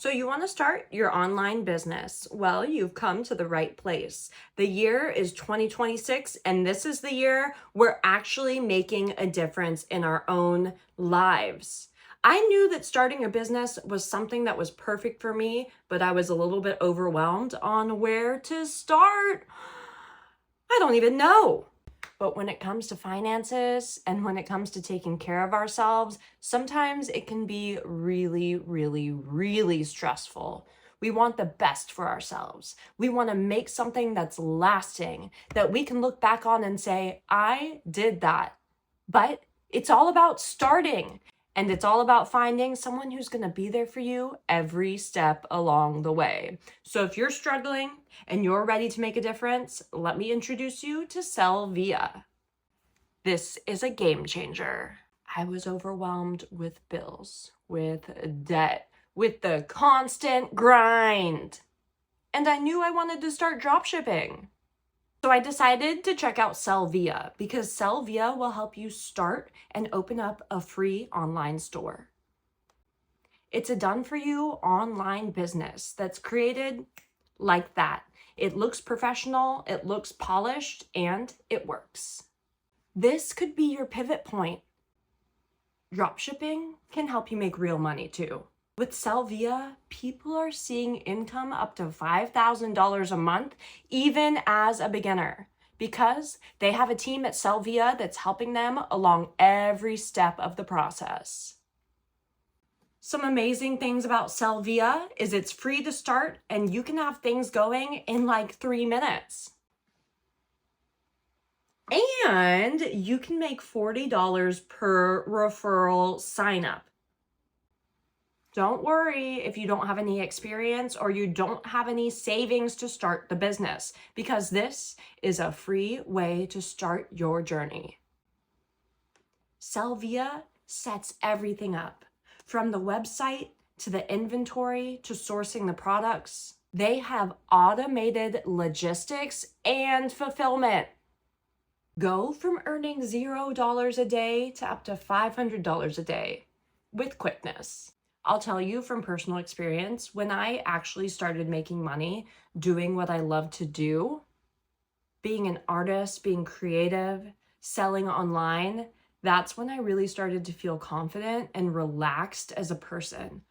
So you want to start your online business? Well, you've come to the right place. The year is 2026, and this is the year we're actually making a difference in our own lives. I knew that starting a business was something that was perfect for me, but I was a little bit overwhelmed on where to start. I don't even know. But when it comes to finances and when it comes to taking care of ourselves, sometimes it can be really, really, really stressful. We want the best for ourselves. We want to make something that's lasting, that we can look back on and say, I did that. But it's all about starting. And it's all about finding someone who's going to be there for you every step along the way. So if you're struggling and you're ready to make a difference, let me introduce you to Sellvia. This is a game changer. I was overwhelmed with bills, with debt, with the constant grind. And I knew I wanted to start dropshipping. So I decided to check out Sellvia because Sellvia will help you start and open up a free online store. It's a done-for-you online business that's created like that. It looks professional, it looks polished, and it works. This could be your pivot point. Dropshipping can help you make real money too. With Sellvia, people are seeing income up to $5,000 a month, even as a beginner, because they have a team at Sellvia that's helping them along every step of the process. Some amazing things about Sellvia is it's free to start and you can have things going in like 3 minutes. And you can make $40 per referral sign up. Don't worry if you don't have any experience or you don't have any savings to start the business, because this is a free way to start your journey. Sellvia sets everything up, from the website to the inventory to sourcing the products. They have automated logistics and fulfillment. Go from earning $0 a day to up to $500 a day with quickness. I'll tell you from personal experience, when I actually started making money doing what I love to do, being an artist, being creative, selling online, that's when I really started to feel confident and relaxed as a person.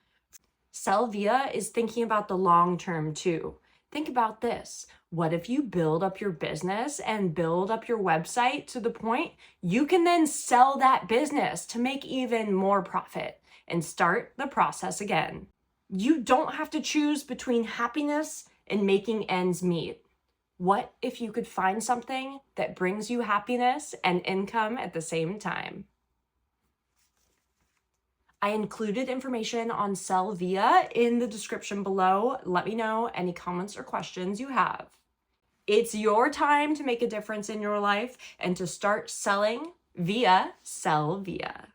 Sellvia is thinking about the long term too. Think about this. What if you build up your business and build up your website to the point you can then sell that business to make even more profit and start the process again? You don't have to choose between happiness and making ends meet. What if you could find something that brings you happiness and income at the same time? I included information on Sellvia in the description below. Let me know any comments or questions you have. It's your time to make a difference in your life and to start selling via Sellvia.